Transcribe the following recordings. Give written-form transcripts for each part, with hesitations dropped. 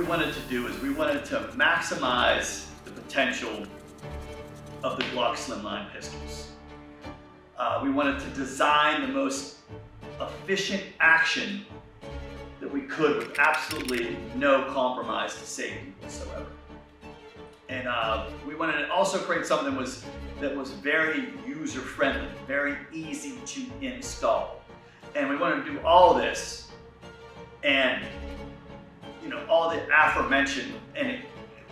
wanted to do is we wanted to maximize the potential of the Glock slimline pistols. We wanted to design the most efficient action that we could with absolutely no compromise to safety whatsoever. And we wanted to also create something that was very user-friendly, very easy to install. And we wanted to do all this and all the aforementioned and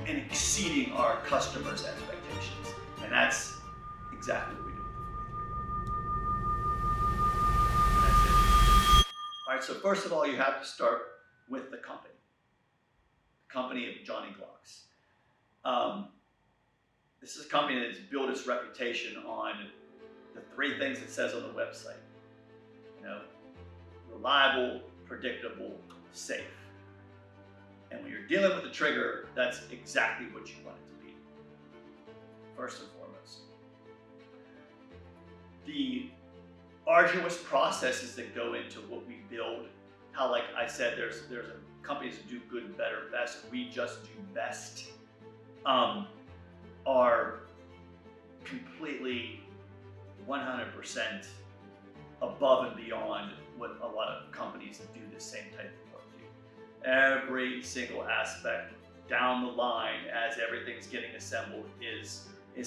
exceeding our customers' expectations. And that's exactly what we do. That's it. All right, so first of all, you have to start with the company of Johnny Glocks. This is a company that has built its reputation on the three things it says on the website. Reliable, predictable, safe. And when you're dealing with the trigger, that's exactly what you want it to be, first and foremost. The arduous processes that go into what we build, how, like I said, there's companies that do good, better, best. We just do best. Are completely 100% above and beyond what a lot of companies that do the same type of work do. Every single aspect down the line as everything's getting assembled is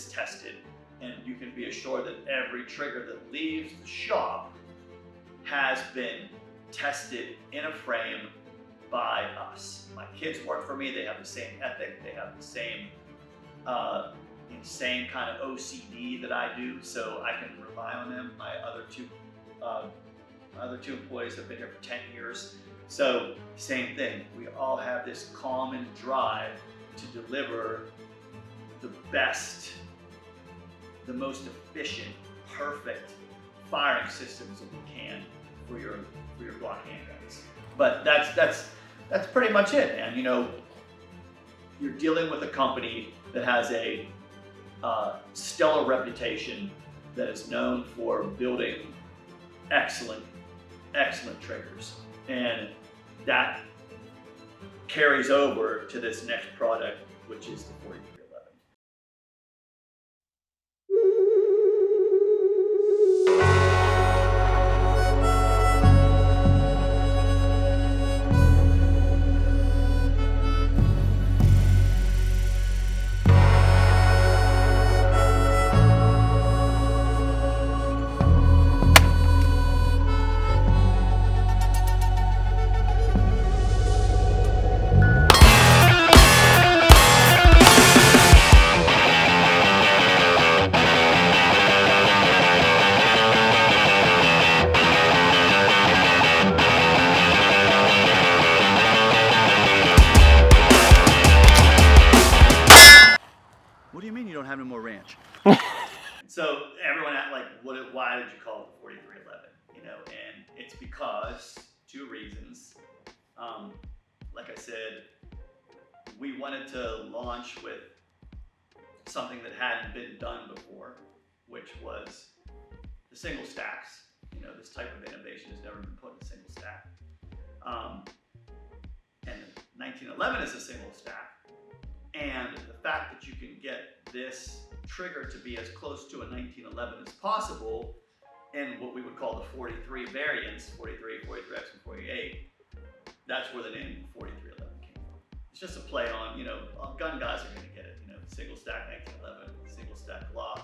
tested. And you can be assured that every trigger that leaves the shop has been tested in a frame by us. My kids work for me, they have the same ethic, they have the same insane kind of OCD that I do, so I can rely on them. My other two employees have been here for 10 years. So same thing, we all have this common drive to deliver the best, the most efficient, perfect firing systems that we can for your Glock handguns. But that's pretty much it, man. You're dealing with a company that has a stellar reputation, that is known for building excellent triggers, and that carries over to this next product, which is the 4311. What do you mean you don't have any more ranch? So everyone why did you call it the 4311? And it's because two reasons. Like I said, we wanted to launch with something that hadn't been done before, which was the single stacks. This type of innovation has never been put in a single stack. And 1911 is a single stack. And the fact that you can get this trigger to be as close to a 1911 as possible in what we would call the 43 variants, 43, 43X, and 48, that's where the name 4311 came from. It's just a play on, gun guys are going to get it, single stack 1911, single stack Glock.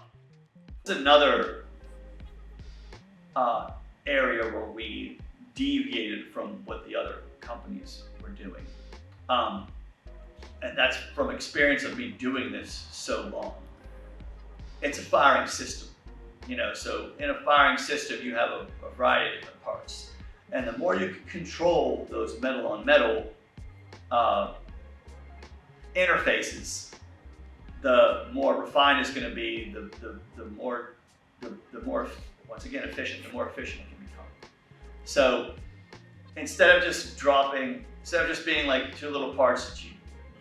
It's another area where we deviated from what the other companies were doing. And that's from experience of me doing this so long. It's a firing system, so in a firing system, you have a variety of different parts. And the more you can control those metal on metal interfaces, the more refined it's going to be, the more, once again, efficient, the more efficient it can become. So instead of just being like two little parts that you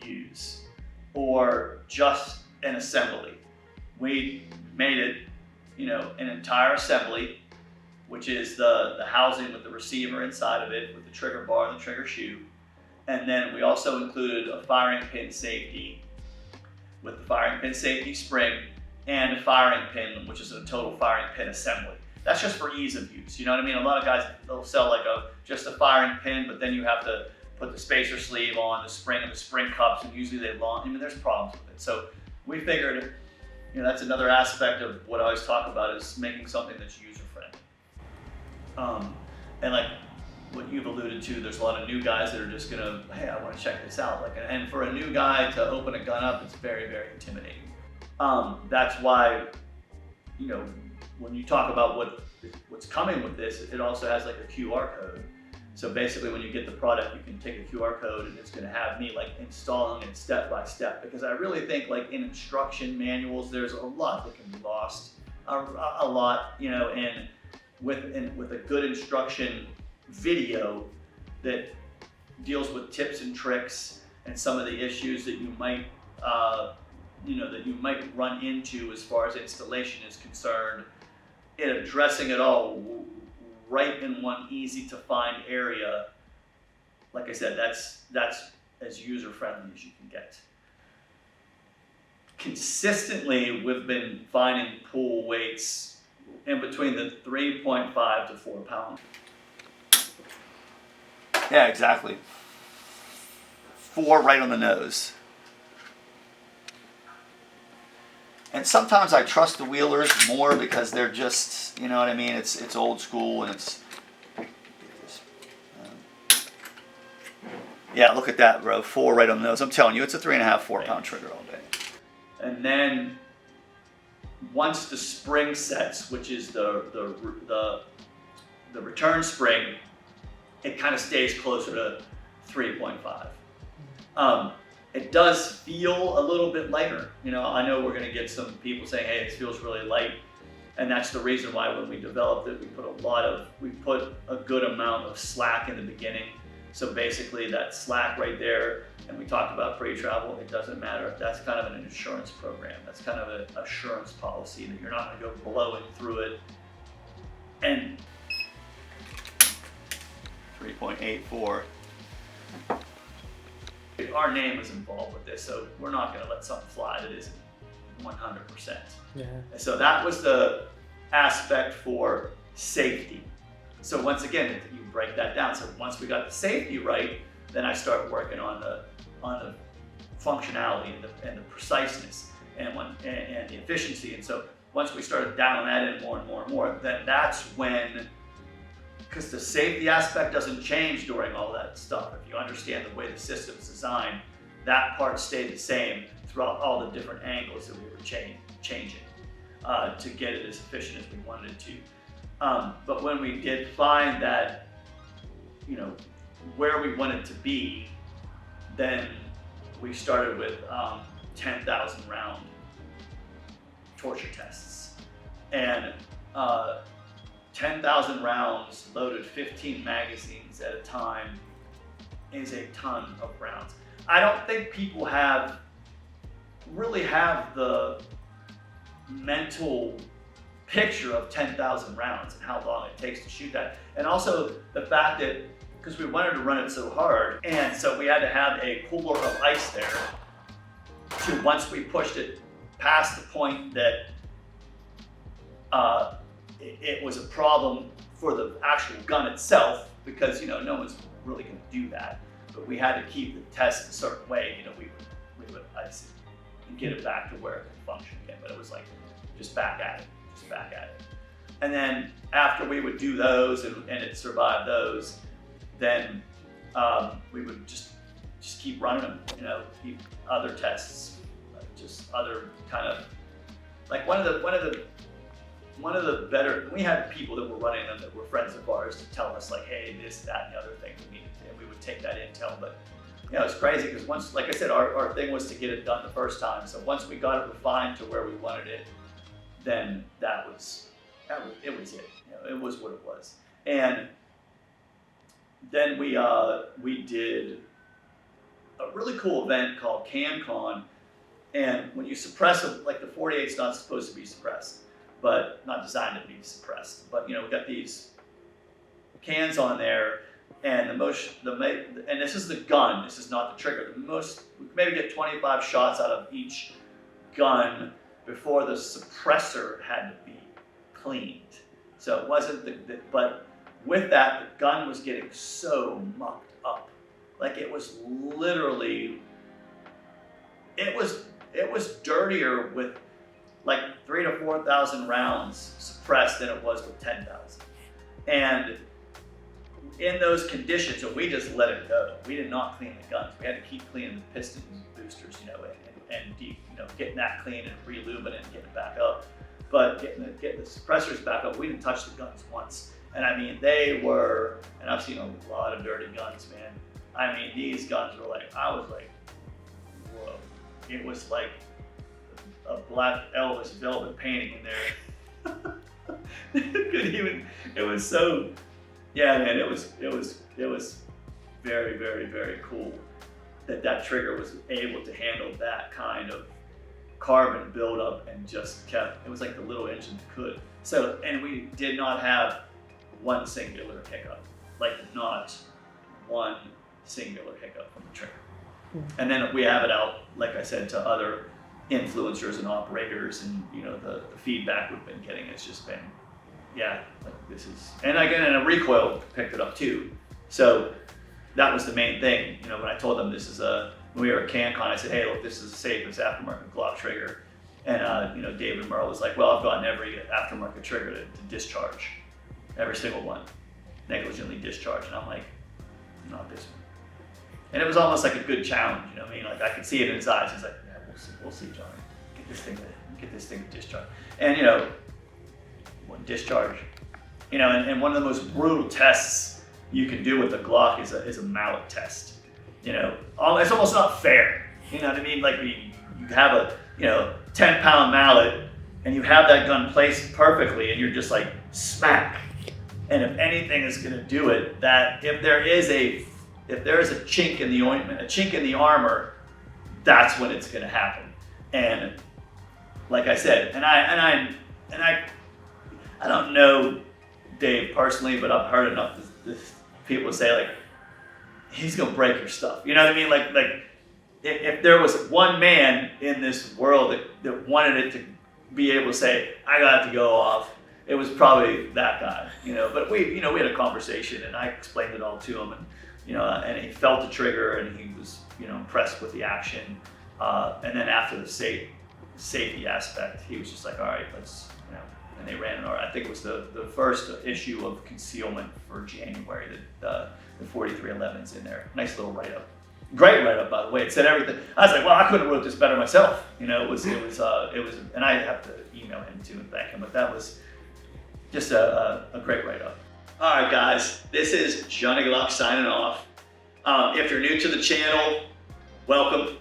use, or just an assembly, we made it, an entire assembly, which is the housing with the receiver inside of it, with the trigger bar and the trigger shoe, And then we also included a firing pin safety with the firing pin safety spring and a firing pin, which is a total firing pin assembly. That's just for ease of use. You know what I mean? A lot of guys, they'll sell like just a firing pin, but then you have to put the spacer sleeve on, the spring and the spring cups, and usually they launch. I mean, there's problems with it. So we figured, you know, that's another aspect of what I always talk about is making something that's user-friendly. And like what you've alluded to, there's a lot of new guys that are just gonna, hey, I want to check this out. Like, and for a new guy to open a gun up, it's very, very intimidating. That's why, you know, when you talk about what's coming with this, it also has like a QR code. So basically when you get the product, you can take a QR code and it's gonna have me like installing it step by step, because I really think like in instruction manuals, there's a lot that can be lost, a lot, you know, and with a good instruction video that deals with tips and tricks and some of the issues that you might, that you might run into as far as installation is concerned, and addressing it all right in one easy to find area. Like I said, that's as user friendly as you can get. Consistently, we've been finding pool weights in between the 3.5 to 4 pound. Yeah, exactly. 4 right on the nose. And sometimes I trust the wheelers more because they're just, you know what I mean? It's old school and it's. Yeah, look at that, bro. 4 right on the nose. I'm telling you, it's a 3.5, 4 pound trigger all day. And then once the spring sets, which is the return spring, it kind of stays closer to 3.5. It does feel a little bit lighter. You know, I know we're gonna get some people saying, hey, it feels really light. And that's the reason why when we developed it, we put a good amount of slack in the beginning. So basically that slack right there, and we talked about pre-travel, it doesn't matter. That's kind of an insurance program. That's kind of an assurance policy that you're not gonna go blowing through it. And 3.84. Our name is involved with this, so we're not going to let something fly that isn't 100%. Yeah. And so that was the aspect for safety. So once again, you break that down. So once we got the safety right, then I start working on the functionality and the preciseness and the efficiency. And so once we started dialing that in more and more and more, then that's when. Because the safety aspect doesn't change during all that stuff. If you understand the way the system's designed, that part stayed the same throughout all the different angles that we were changing to get it as efficient as we wanted it to. But when we did find that, you know, where we wanted to be, then we started with 10,000 round torture tests. And 10,000 rounds loaded 15 magazines at a time is a ton of rounds. I don't think people really have the mental picture of 10,000 rounds and how long it takes to shoot that. And also the fact that, because we wanted to run it so hard, and so we had to have a cooler of ice there to, once we pushed it past the point that it was a problem for the actual gun itself, because, you know, no one's really going to do that. But we had to keep the test a certain way. You know, we would ice it and get it back to where it could function again. But it was like just back at it. And then after we would do those and it survived those, then we would just keep running them. You know, keep other tests, just other kind of like one of the better, we had people that were running them that were friends of ours to tell us like, hey, this, that, and the other thing we needed to, and we would take that intel. But you know, it's crazy because once, like I said, our thing was to get it done the first time. So once we got it refined to where we wanted it, then it was it. You know, it was what it was. And then we did a really cool event called CanCon. And when you suppress it, like the 48's not supposed to be suppressed, but not designed to be suppressed. But you know, we got these cans on there And and this is the gun, this is not the trigger. We could maybe get 25 shots out of each gun before the suppressor had to be cleaned. So it wasn't but with that, the gun was getting so mucked up. Like it was literally, it was dirtier with like 3,000 to 4,000 rounds suppressed than it was with 10,000. And in those conditions, we just let it go. We did not clean the guns. We had to keep cleaning the piston boosters, and getting that clean and re-lubing it and getting it back up. But getting the suppressors back up, we didn't touch the guns once. And I mean, they were, and I've seen a lot of dirty guns, man. I mean, these guns were like, I was like, whoa. It was like a black Elvis velvet painting in there. It was so, yeah, man, it was very, very, very cool that trigger was able to handle that kind of carbon buildup and just kept, it was like the little engine that could. So, and we did not have one singular hiccup, like not one singular hiccup from the trigger. And then we have it out, like I said, to other influencers and operators, and the feedback we've been getting has just been, yeah, like this is, and again, and a Recoil picked it up too. So that was the main thing. When I told them this is when we were at CanCon, I said, hey, look, this is the safest aftermarket Glock trigger. And David Merle was like, well, I've gotten every aftermarket trigger to discharge, every single one, negligently discharged. And I'm like, not this one. And it was almost like a good challenge, you know what I mean? Like I could see it in his eyes. He's like, yeah, we'll see, Johnny. Get this thing to discharge. And one discharge, and one of the most brutal tests you can do with the Glock is a mallet test. It's almost not fair. You know what I mean? Like you have a 10-pound mallet and you have that gun placed perfectly, and you're just like smack. And if anything is going to do it, that if there is a chink in the ointment, a chink in the armor, that's when it's going to happen. And like I said, and I don't know Dave personally, but I've heard enough people say like, he's going to break your stuff. You know what I mean? Like if there was one man in this world that wanted it to be able to say, I got to go off, it was probably that guy, But we had a conversation, and I explained it all to him, and he felt the trigger, and he was, impressed with the action. And then after the safety aspect, he was just like, all right, let's, and they ran I think it was the first issue of concealment for January, the 4311's in there. Nice little write-up. Great write-up, by the way. It said everything. I was like, well, I could have wrote this better myself. It was, and I have to email him too and thank him, but that was just a great write-up. All right, guys, this is Johnny Glocks signing off. If you're new to the channel, welcome.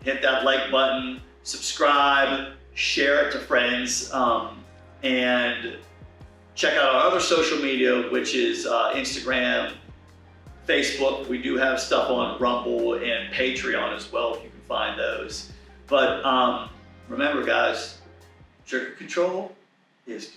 Hit that like button, subscribe, share it to friends, and check out our other social media, which is Instagram, Facebook. We do have stuff on Rumble and Patreon as well, if you can find those. But remember, guys, trigger control is